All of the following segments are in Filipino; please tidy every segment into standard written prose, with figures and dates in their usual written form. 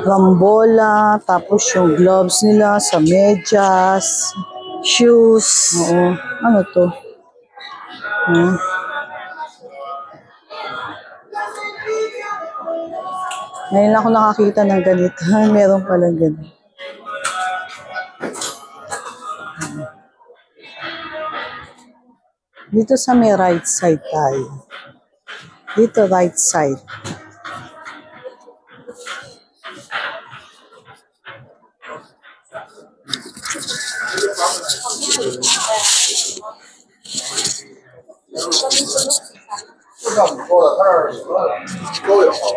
Rambola, tapos yung gloves nila sa medyas, shoes. Oo. Ano to? Ngayon lang ako nakakita ng ganito. Meron pala ganito. Dito sa may right side tayo. Dito right side.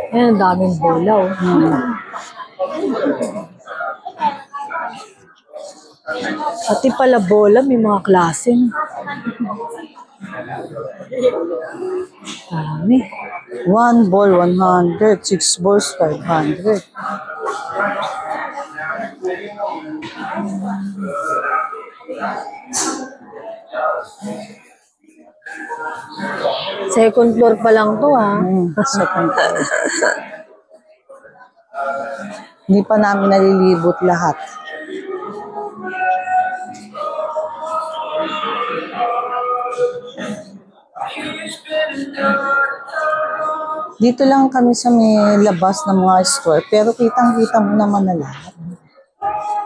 Ayan, daming bolaw. Pati pala bola, may mga klase. Dami. 1 ball, 100. 6 balls, 500. Second floor pa lang to, ha? Second floor. Hindi pa namin nalilibot lahat. Dito lang kami sa may labas ng mga store, pero kitang-kita mo naman na lahat.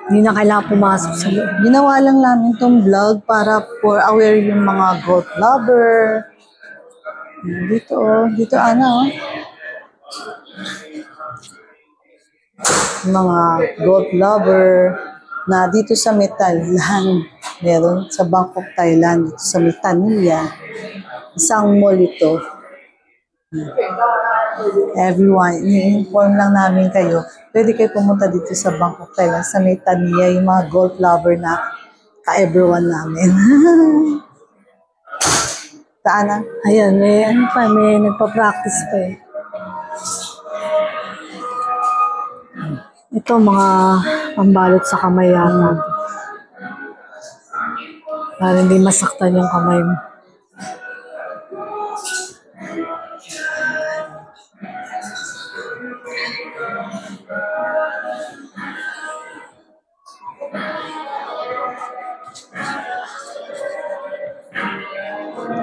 Hindi na kailangan pumasok sa loob. Ginawa lang namin tong vlog para for aware yung mga golf lover. Dito, dito ano, mga golf lover na dito sa Thailand, meron sa Bangkok, Thailand, dito sa Taniya, isang mall ito. Everyone, i-inform lang namin kayo. Pwede kayo pumunta dito sa Bangkok, Thailand, sa Taniya, yung mga golf lover na ka-everyone namin. Saan na? Ayan, may nagpa-practice pa eh. Ito, mga pambalot sa kamay yata. Para hindi masaktan yung kamay mo.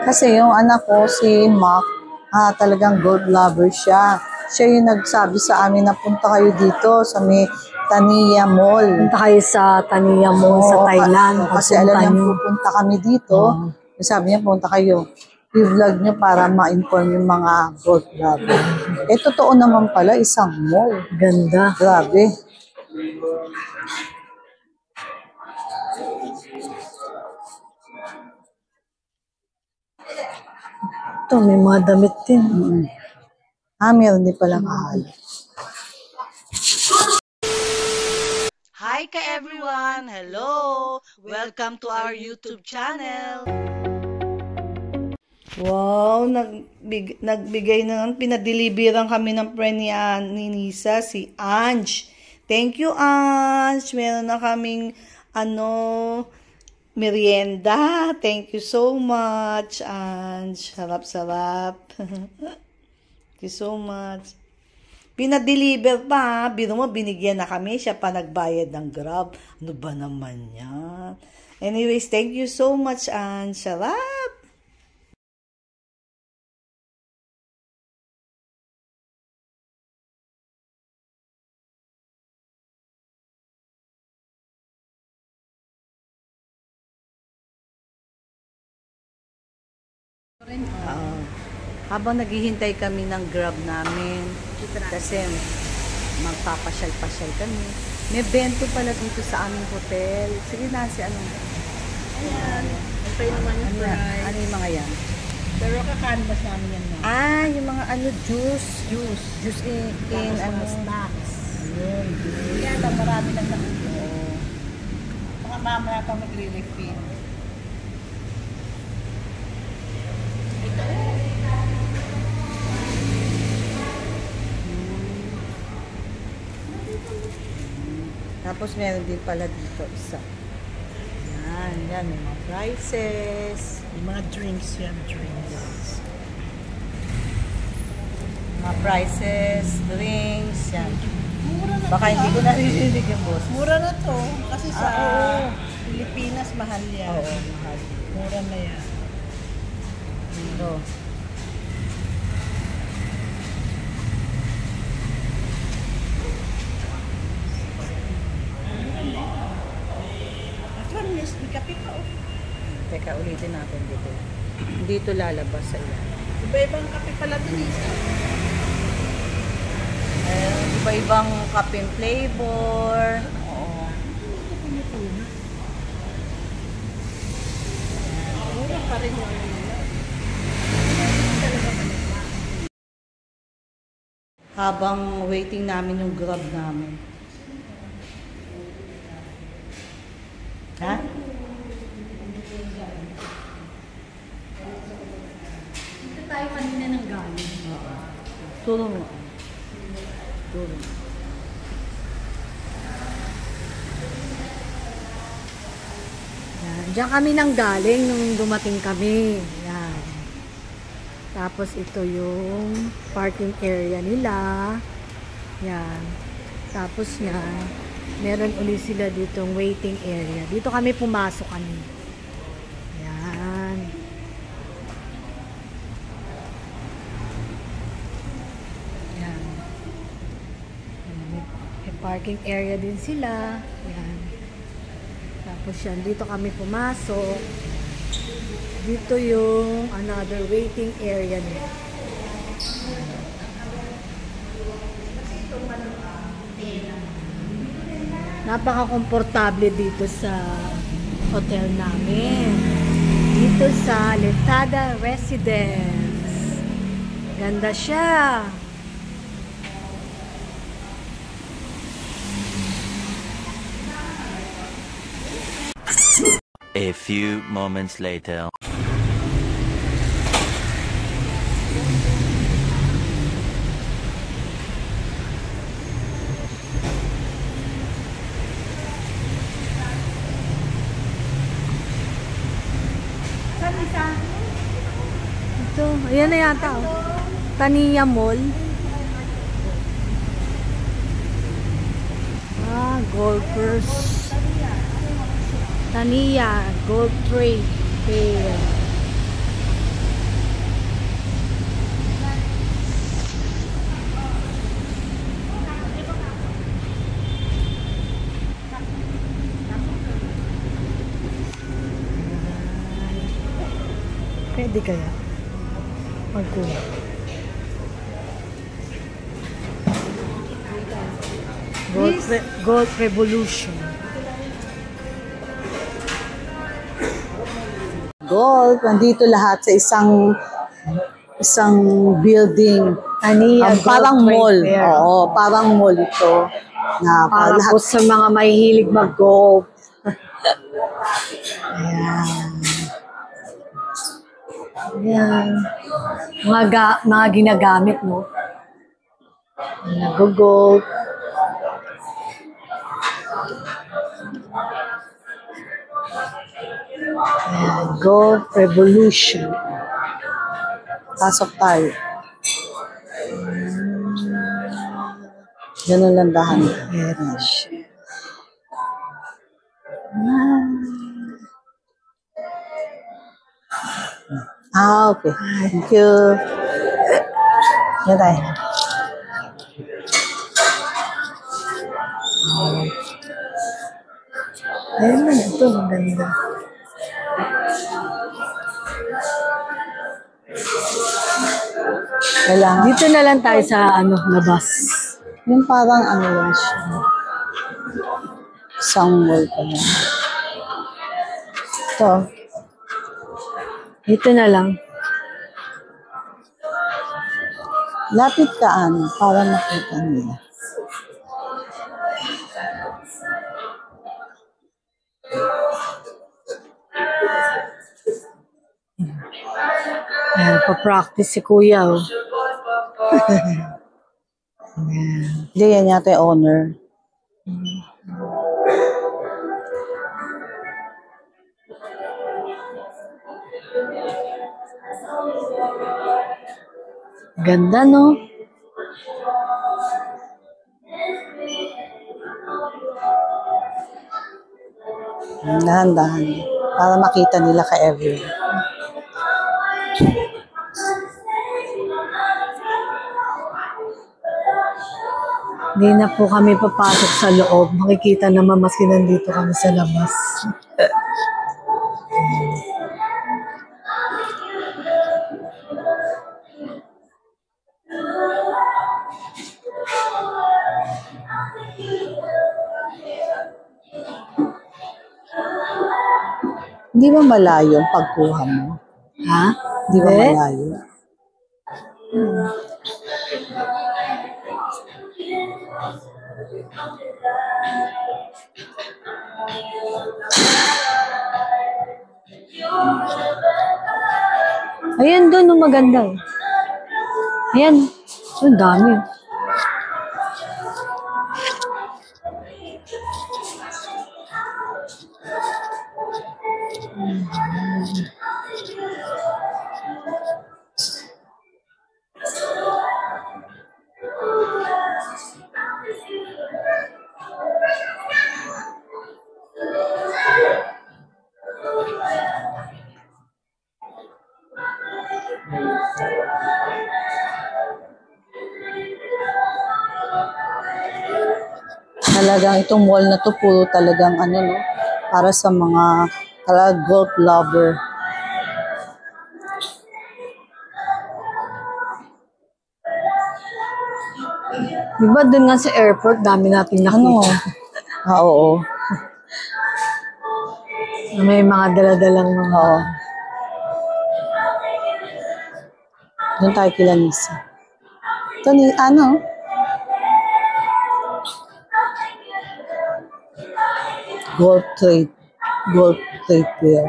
Kasi yung anak ko, si Mac, talagang golf lover siya. Siya yung nagsabi sa amin na punta kayo dito sa may Taniya Mall. Punta kayo sa Taniya Mall sa Thailand. Kasi alam niya pupunta kami dito. Sabi niya punta kayo. I-vlog niyo para ma-inform yung mga golf lover. Totoo naman pala, isang mall. Ganda. Grabe. Ito, may mga damit din. Meron din pala kahalo. Hi ka everyone! Hello! Welcome to our YouTube channel! Wow, nagbigay na, pinadeliveran kami ng friend ni Nisa, si Ange. Thank you, Ange. Meron na kaming, merienda. Thank you so much, Ange. Sarap-sarap. Thank you so much. Pinadeliver pa, biro mo, binigyan na kami. Siya pa nagbayad ng Grab. Ano ba naman yan? Anyways, thank you so much, Ange. Sarap! Habang naghihintay kami ng Grab namin, kasi magpapasyal-pasyal kami. May bento pala dito sa aming hotel. Sige na, anong? Ayan. Ito naman yung fries. Ano yung mga yan? Pero kakanvas namin yan na. Yung mga juice. Juice in snacks. Ayun, juice. Kaya lang, marami lang nakuha. Mga mamaya pang magre-refill. Tapos meron din pala dito isa. Yan, may mga prices. Yung mga drinks yan, drinks. Mga prices, drinks, yan. Mura na Baka to, hindi ah. ko naririnig yung boses. Mura na to. Kasi sa oo. Pilipinas, mahal yan. Oo, mahal. Mura na yan. Ito. At one yes, may kape pa. Oh. Teka, ulitin natin dito. Dito lalabas sa ilalim. Iba-ibang kape pala din isa. Iba-ibang kapeng flavor. Oo. Mura pa rin yung Habang waiting namin yung grab namin. Ha? Dito tayo kanina ng galing. Turo mo. Turo. Yan. Diyan kami nang galing nung dumating kami. Yan. Tapos ito yung parking area nila. Yan. Tapos yan, meron ulit sila ditong waiting area. Dito kami pumasok kami. Yan. Yan. May parking area din sila. Yan. Tapos yan, dito kami pumasok. Dito yung another waiting area nila. Napaka-komportable dito sa hotel namin. Dito sa Letada Residence. Ganda siya. A few moments later. Ito, ayan na yata. Oh. Taniya Mall. Golfers. Taniya Golf Trade Fair. Pwede kaya magkuha. Golf Revolution. Golf, nandito lahat sa isang building. Taniya Golf Parang Trade mall. Fair. Oo, parang mall ito. Na Para lahat. po sa mga mahihilig mag-golf. Ayan. Ayan. Mga ginagamit, no? Nag-golf. Ayan. Golf Revolution. Pasok tayo. Ganun lang dahan. Yes. Okay. Thank you. Yan tayo. Ayun na, ito maganda. Kailangan. Dito na lang tayo sa labas. Yung parang ano lang siya. Isang mall pa yan. Ito. Dito na lang. Lapit kaan para makita nila. Ayan, pa-practice si Kuya. Oh. Hindi, yan yata yung owner. Ganda, no? Dahan-dahan. Para makita nila ka everyone. Hindi na po kami papasok sa loob. Makikita naman maski nandito kami sa labas. Hindi ba malayo ang pagkuha mo? Ha? Hindi ba malayo? Ayan doon, maganda. Ayan. Ang dami. Talagang itong mall na to puro talagang ano no, para sa mga golf lover. Diba doon nga sa airport, dami natin Ano? nakita. Oo. May mga daladalang mga... Oo. Doon tayo kila Nisa. Ito ni, ano? Golf trade. Golf trade there.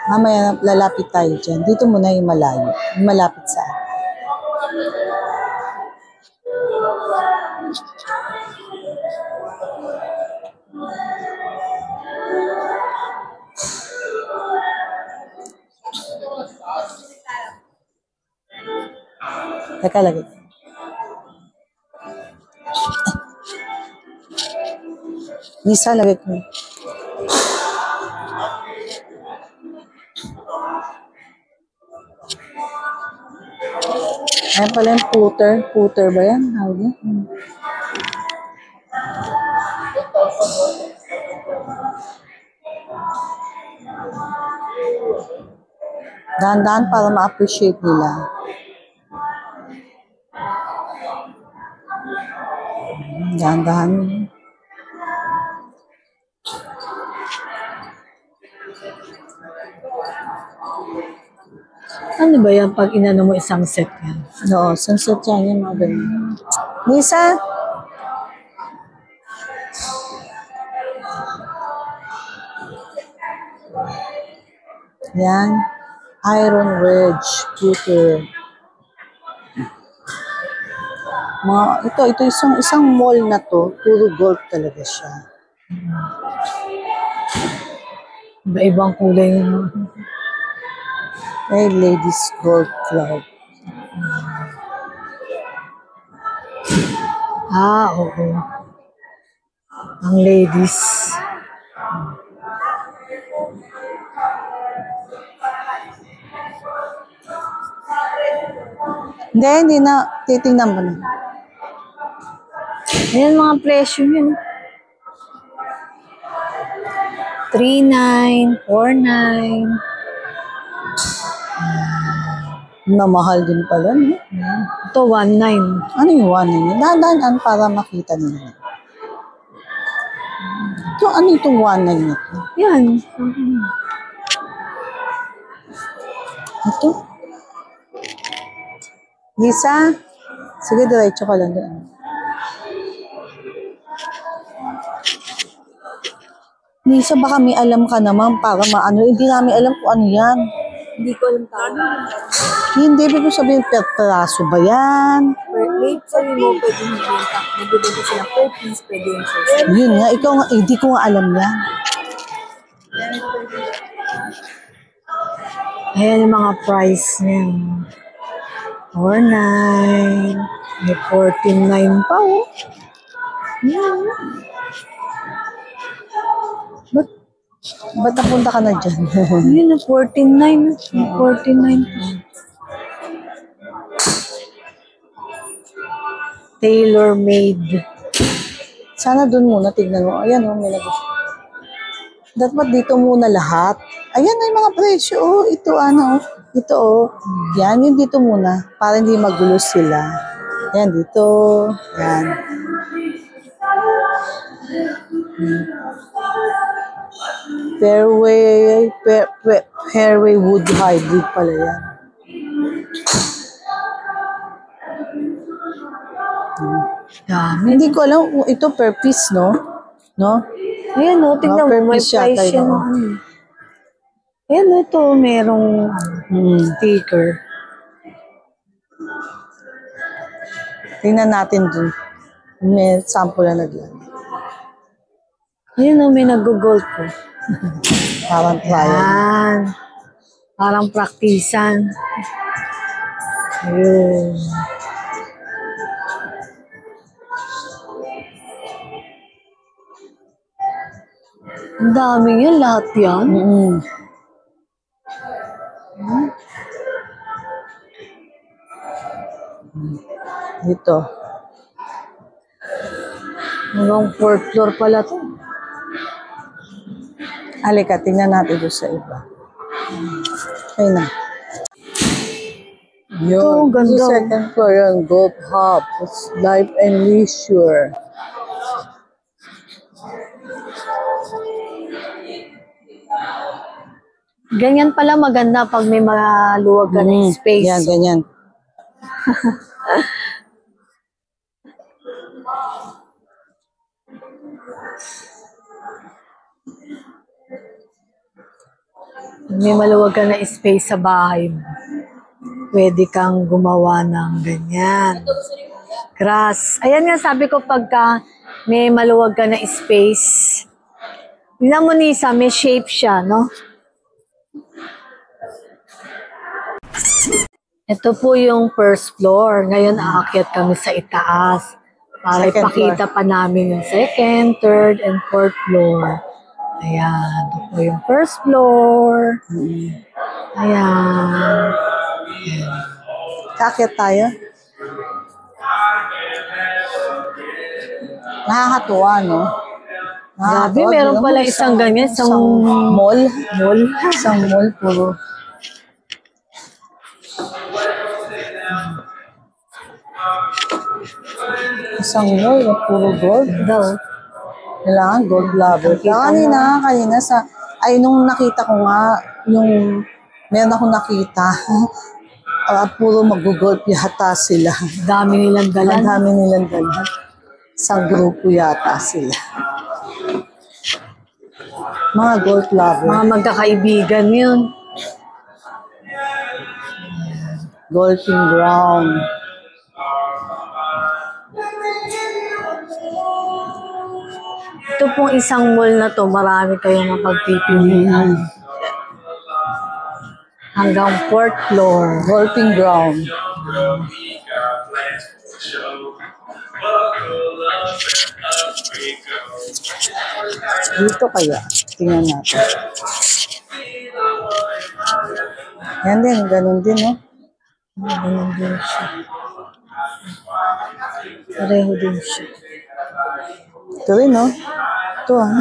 Mamaya lalapit tayo dyan. Dito muna yung malayo. Yung malapit sa akin. Teka lagi. Nisa, lagi ko. Ayan pala yung puter. Puter ba yan? Hawag niya. Dahan-dahan para ma-appreciate nila. Dahan-dahan. Ano ba yan pag inano mo isang set yan? Oo, sunset yan yung mga ganyan. Nisa? Yan. Iron Ridge, Puter. Ito isang mall na to, puro golf talaga siya. Iba-ibang kulay yung... May ladies golf club. Oo. Ang ladies. Hindi na. Titingnan mo na. Ayan mga presyo yun. 3,900, 4,900. Namahal din pala, no? Ito 1,900. Ano yung one yun? Dahan-dahan para makita nila. Ito, ano itong one na ito? Yan. Ito? Lisa? Sige, diretso ka lang doon. Lisa, baka may alam ka naman para maano. Hindi namin alam kung ano yan. Hindi ko alam tawag. Hindi, ibig ko sabihin, per peraso ba yan? Wait, sabi mo, pwede magbenta. Nagbibenta sila per piece, pwede yung size. Yun nga, ikaw nga, hindi ko nga alam yan. Ayan yung mga price niya. 4.9. May 14.9 pa, oh. Yan. Ba't napunta ka na dyan? Yun, 14.9. 14.9 pa. Tailor-made. Sana dun muna, tignan mo. Ayan, oh, may dapat dito muna lahat. Ayan ay mga presyo. Oh, ito ano. Ito oh. Yan, yung dito muna. Para hindi magulo sila. Yan, dito. Yan. Fairway wood hybrid pala yan. Dami. Hindi ko alam. Ito per piece, no? No? Ayan, oh, tingnan per mo. May piece yata price yun, yan. oh. Ayan, ito. Merong sticker. Tingnan natin dun. May sample na naglagay. Ayan, oh, may nag-gold po. Parang trial. Ayan. Parang praktisan. Ayun. Ang dami yan, lahat yan. Dito. Hanggang 4th floor pala to. Halika, tingnan natin doon sa iba. Ayun na. Yun. ganda. Sa second floor yun, Golf Hub. It's Life and Leisure. Ganyan pala maganda pag may maluwag ka na space. Yan, ganyan. Pag may maluwag ka na space sa bahay mo, pwede kang gumawa ng ganyan. Grass. Ayan nga sabi ko pagka may maluwag ka na space. Tingnan mo Nisa, may shape siya, no? Ito po yung first floor. Ngayon, aakyat kami sa itaas para Second ipakita pa namin yung second, third, and fourth floor. Ayan. Ito po yung first floor. Ayan. Kakit tayo. Nakakatuwa, no? Grabe, meron pala isang ganyan. Isang mall. mall. Isang mall, puro. Isang mall, puro gold. Daw. Kailangan gold lover. Kaya kanina nung nakita ko nga, meron akong nakita, puro mag-golf yata sila. Dami nilang Ang dalan. dami nilang dala. Sa grupo yata sila. Mga golf lover. Mga magkakaibigan yun. Golfing ground. Ito pong isang mall na to, marami kayong mapagpipilian. Hanggang fourth floor. Golfing ground. Dito kaya. Tingnan natin. Yan din, ganun din, no? Ganun din siya. Pareho din siya. Ito rin, no? Ito, ha?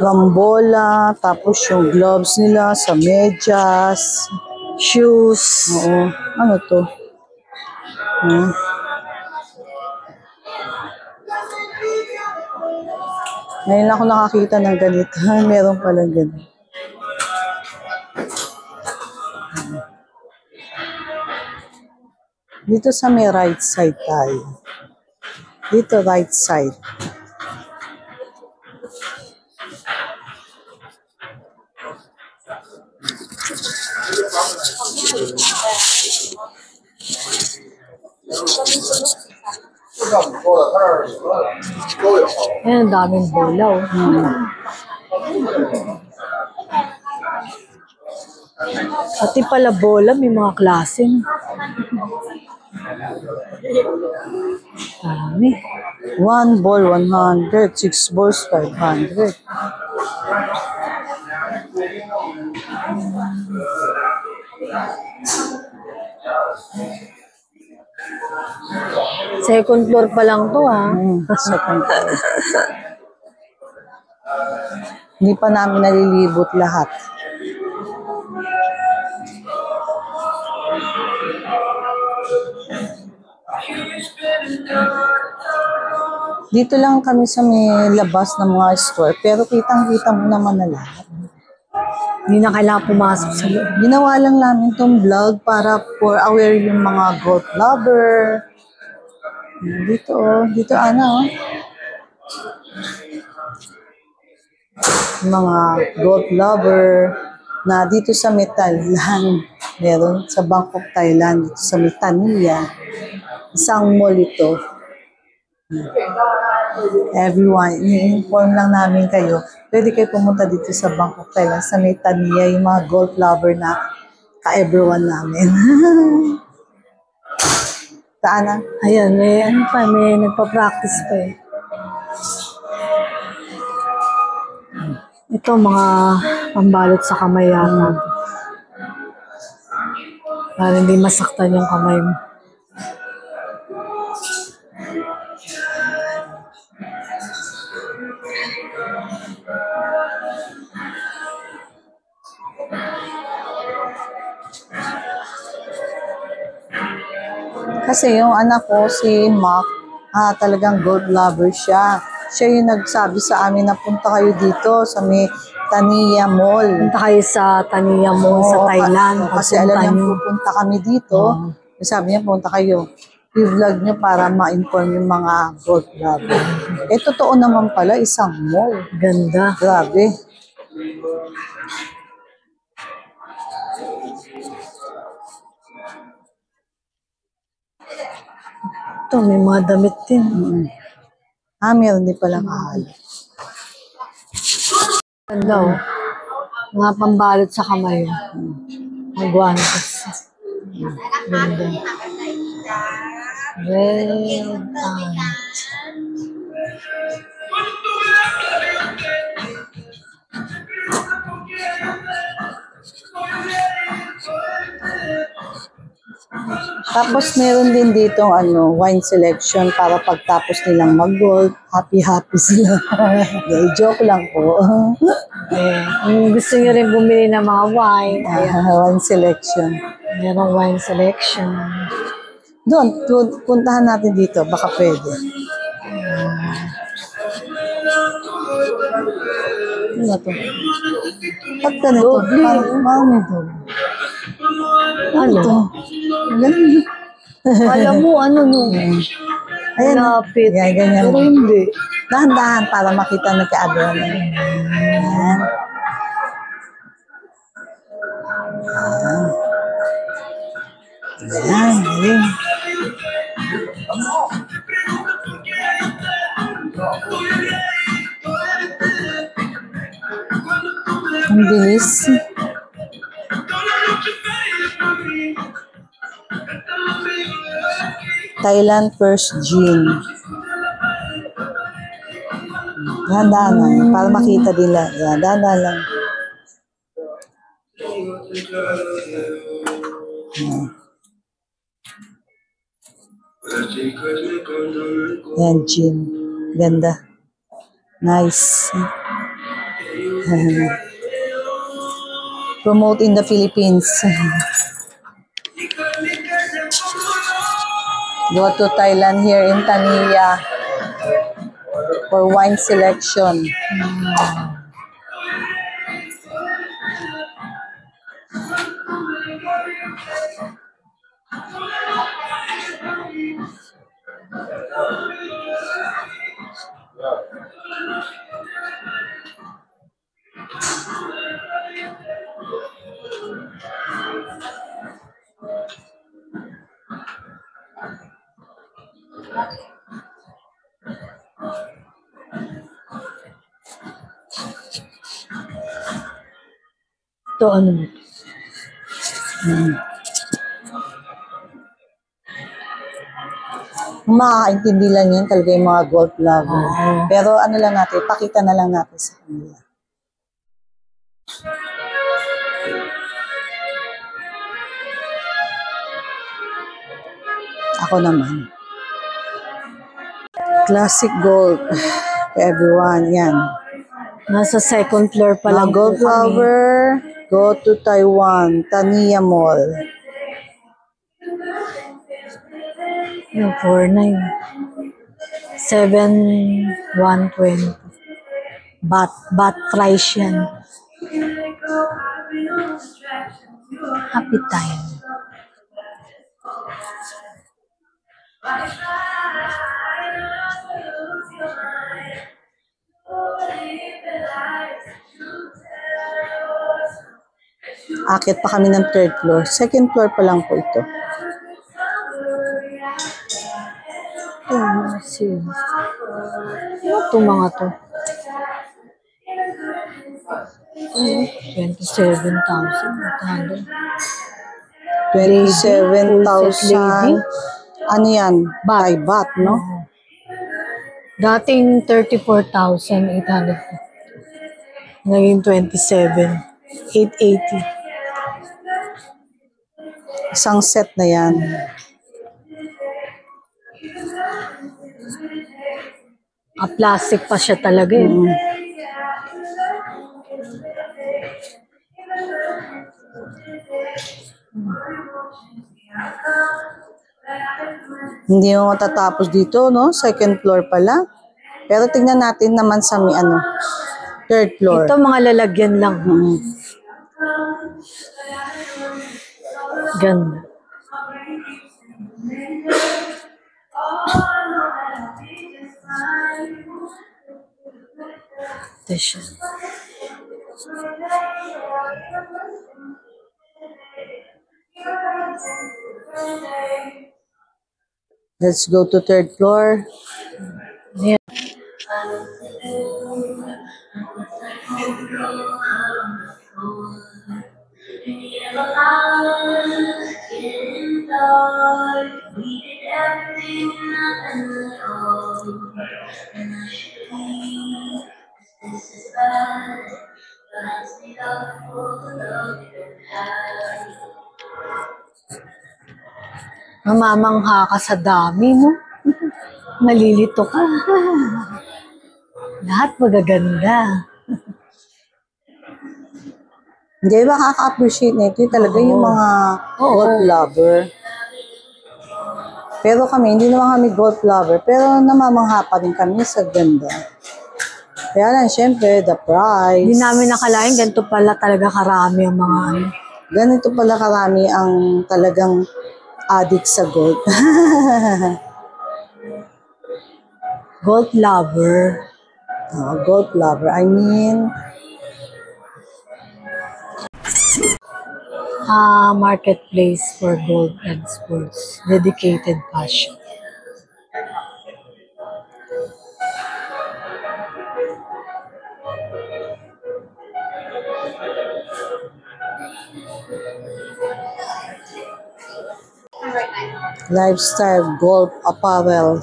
Rambola, tapos yung gloves nila sa medyas, Shoes. oo. Ano to? Ngayon lang ako nakakita ng ganito. Meron pala ganito. Dito sa may right side tayo. Dito right side. Ayan, ang daming bola, oh. Pati pala bola, may mga klase. Dami. 1 ball, 100. 6 balls, 500. Second floor pa lang to, ah. Second floor. Hindi pa namin nalilibot lahat. Dito lang kami sa may labas ng mga store, pero kitang-kita mo naman na lahat. Hindi na kailangan pumasok sa loob. Ginawa lang namin tong vlog para for aware yung mga golf lover. Dito, oh. Dito, ano, oh. Mga golf lover na dito sa Thailand. Meron sa Bangkok, Thailand. Dito sa Tania. Isang mall ito. Everyone, i-inform lang namin kayo. Pwede kayo pumunta dito sa Bangkok, Thailand, sa Tania, yung mga golf lover na ka-everyone namin. Saan na? Ayan, may nagpa-practice pa eh. Ito, mga pambalot sa kamay yata. Para hindi masaktan yung kamay mo. Kasi yung anak ko, si Mac, talagang golf lover siya. Siya yung nagsabi sa amin na punta kayo dito sa may Tania Mall. Punta kayo sa Tania Mall sa Thailand. Kasi alam niya pupunta kami dito. Sabi niya punta kayo. I-vlog niyo para ma-inform yung mga golf lover. Totoo naman pala, isang mall. Ganda. Grabe. Ito, may mga damit din. Meron din pala kahalo. Ganda, oh. Mga pambalot sa kamay. Mga guantes. Ganda. Red pants. Tapos meron din dito wine selection para pagtapos nilang mag-golf, happy sila. Joke lang po. Kung gusto nyo rin bumili ng mga wine, Wine selection. merong wine selection. Doon, puntahan natin dito, baka pwede. Ano to? Pag ganito, parang ito. Ano? Ganun. Alam mo, ano no? Ayan. Lapit. Yan, ganyan. Pero hindi. Dahan-dahan para makita nagka-abra na. Ayan. Ayan, galing. Ang bilis. Thailand First Gin. Dahan-dahan lang. Para makita nila. Yan, dahan-dahan lang. Yan, gin. Ganda. Nice. Promote in the Philippines. Go to Thailand here in Tania for wine selection. Ito ano? Makakaintindi lang yan talaga yung mga golf lover. Oo. Pero ano lang natin, pakita na lang natin sa kanila. Ako naman. Classic gold. Everyone, yan. Nasa second floor pa lang Mga po gold kami. lover, go to Taiwan, Taniya Mall. Yung 4-9. 7,120. Bat price yan. Happy time. Akit pa kami ng third floor. Second floor pa lang po ito. Oh, see. Ano itong mga to? 27,800. 27,000. Ano yan? By baht, no? Dating 34,800. Naging 27,880. Isang set na yan. Plastic pa siya talaga eh. Hindi mo matatapos dito, no? Second floor pala. Pero tingnan natin naman sa third floor. Ito mga lalagyan lang. Ganda. Ito siya. Let's go to third floor. Ayan. Mamamangha ka sa dami, no? Malilito ka. Lahat magaganda. Hindi ba kaka-appreciate nito? Yung talaga yung mga golf lover. Pero kami, hindi naman kami golf lover. Pero namamangha pa rin kami sa ganda. Kaya lang, syempre, the price. Hindi namin nakalain, ganito pala talaga karami ang mga ano. Ganito pala karami ang talagang addict sa gold. Gold lover. Gold lover. I mean, Marketplace for gold and sports. Dedicated passion. lifestyle golf apparel.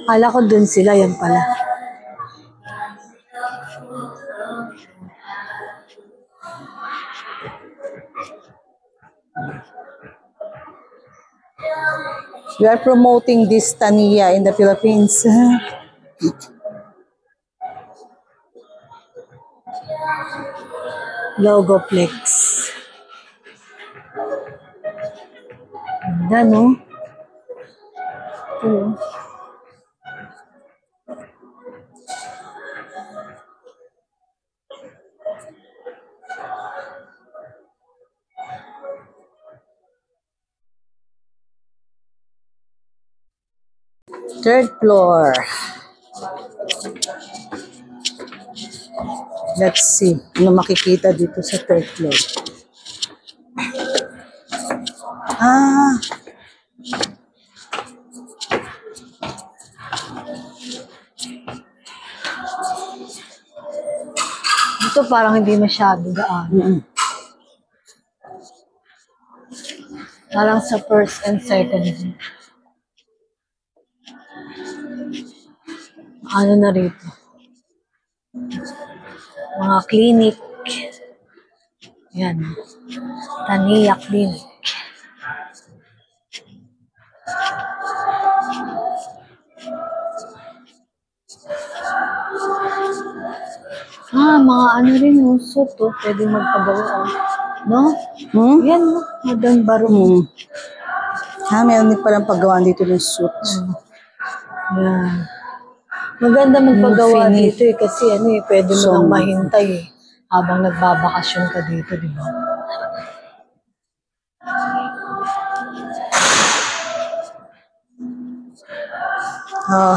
Kala ko dun sila, yan pala. We are promoting this Taniya in the Philippines. Logoplex. Ganda, no? Ito. Third floor. Let's see ano makikita dito sa third floor. Ah, dito parang hindi masyado gaan. Parang sa first and second. Ano na rito? Mga clinic. Yan. Taniya Clinic. Mga ano rin, suit, pwede magpagawa. No? Yan, no? Madang baro. Meron din palang paggawaan dito ng suit. Yan. Maganda magpagawa dito kasi pwede mo lang mahintay habang nagbabakasyon ka dito, di ba?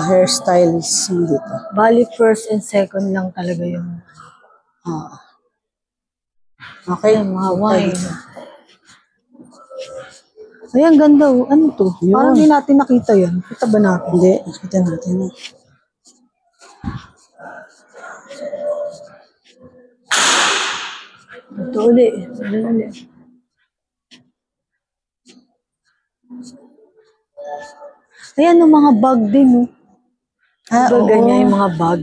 Hairstylist dito. Bali, first and second lang talaga yung Okay, mga wine. Ayan, ganda. Ano to? Parang hindi natin nakita yan. Kita ba natin? Hindi, nakita natin. Ito ulit. Ulit. Ayan, yung mga bag din, no? Diba ganyan yung mga bag?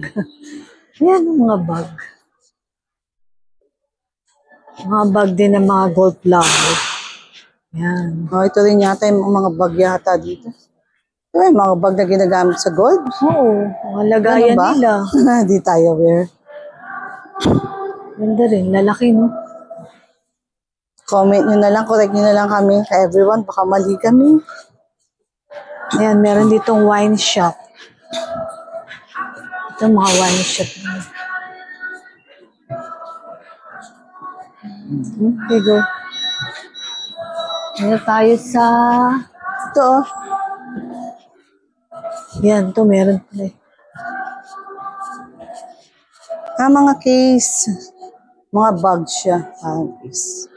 Ayan, yung mga bag. Mga bag din ng mga gold lover. Ayan. Ito rin yata yung mga bag yata dito. Ito yung mga bag na ginagamit sa gold. Oo, mga lagayan nila. Di tayo aware. Ganda rin, lalaki, no? Comment nyo na lang, correct nyo na lang kami. Kay everyone, baka mali kami. Ayan, meron ditong wine shop. Ito mga wine shop. Okay, go. Ayan tayo sa... Ito, Yan, ito meron pala. mga case. Mga bag siya. Case.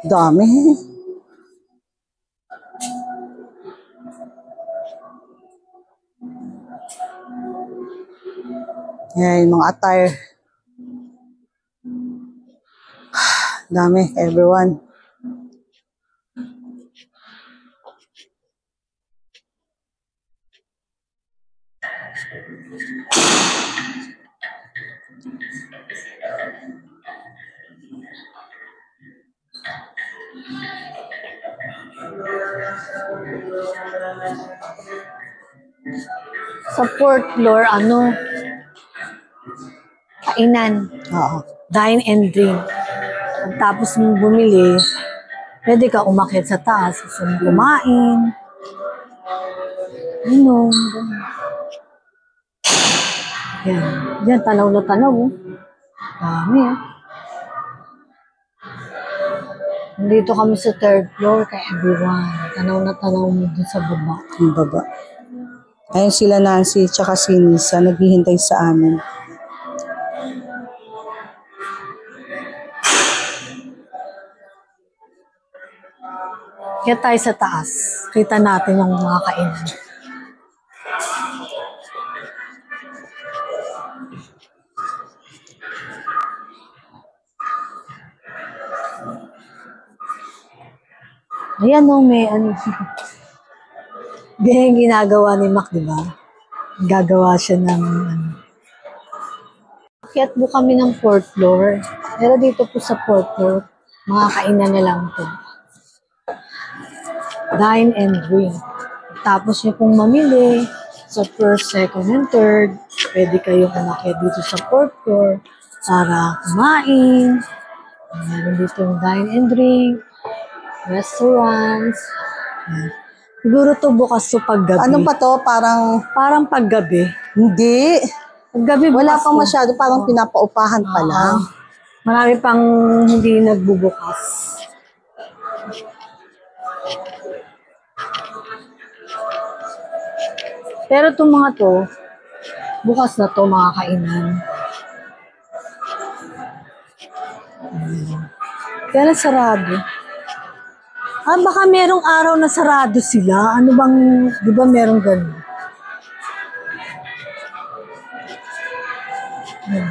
Dami. Yan, mga attire. Dami, everyone. Sa fourth floor, kainan. Oo. Dine and drink. Tapos mong bumili, pwede ka umakyat sa taas. Gusto mong kumain. Yan. Yan, tanaw na tanaw. Dami, Nandito kami sa third floor kay everyone. Tanaw na tanaw mo dun sa baba. Ang baba. Ayun sila Nancy tsaka si Nisa naghihintay sa amin. Kaya tayo sa taas. Kita natin yung mga kainan. Ayan may ganyan ginagawa ni Mac, di ba? Gagawa siya ng Akyat po kami ng fourth floor. Pero dito po sa fourth floor, mga kainan na lang po. Dine and drink. Tapos nyo pong mamili sa first, second, and third. pwede kayong umakyat dito sa fourth floor para kumain. Meron dito yung dine and drink, restaurants. Yan. Siguro to bukas to paggabi. Ano pa to? Parang, Parang paggabi. hindi. Paggabi Wala bukas pang to. masyado. Parang pinapaupahan pa lang. Marami pang hindi nagbubukas. Pero itong mga to, bukas na to mga kainan. Kaya na sarado. Ah, baka merong araw na sarado sila. Ano bang, di ba merong ganun? Yan.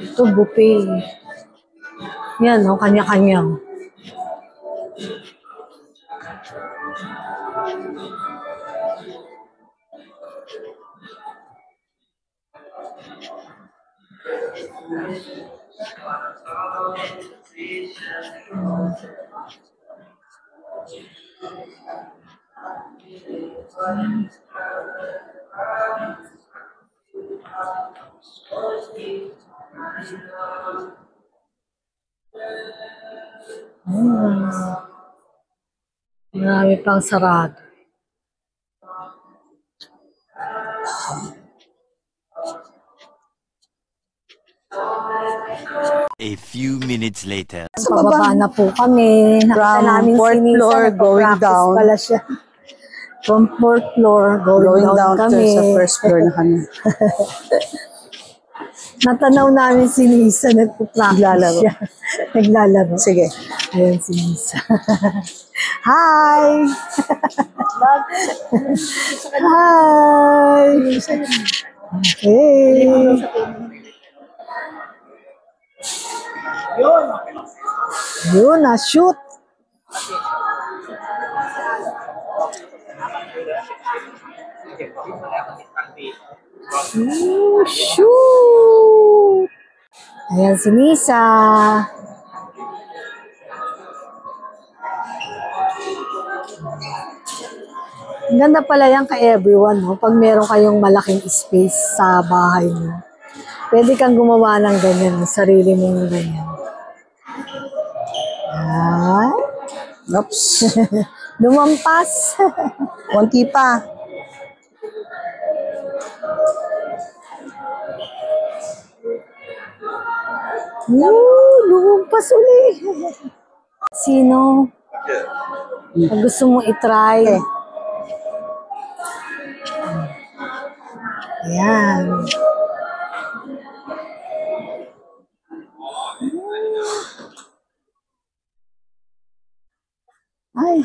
Ito, buffet. Yan, no, kanya-kanya. Marami pang sarado. A few minutes later. Pababa na po kami. Nakita From namin fourth si Nisa, floor, going nagpa-practice down. pala siya. From fourth floor, going down to kami. sa first floor na kami. Natanaw namin si Nisa, nagpa-practice Naglalaro. siya. Naglalaro. Sige. Ayan si Nisa. Hi! Hi! Okay. Yun, na-shoot. Shoot! Ayan si Nisa. Ang ganda pala yan ka everyone, no? Pag meron kayong malaking space sa bahay mo. Pwede kang gumawa ng ganyan, ng sarili mong ganyan. Ay, Oops. lumampas. Konti pa. Lumampas uli. Sino? Pag gusto mo itry. Ayan. Ay.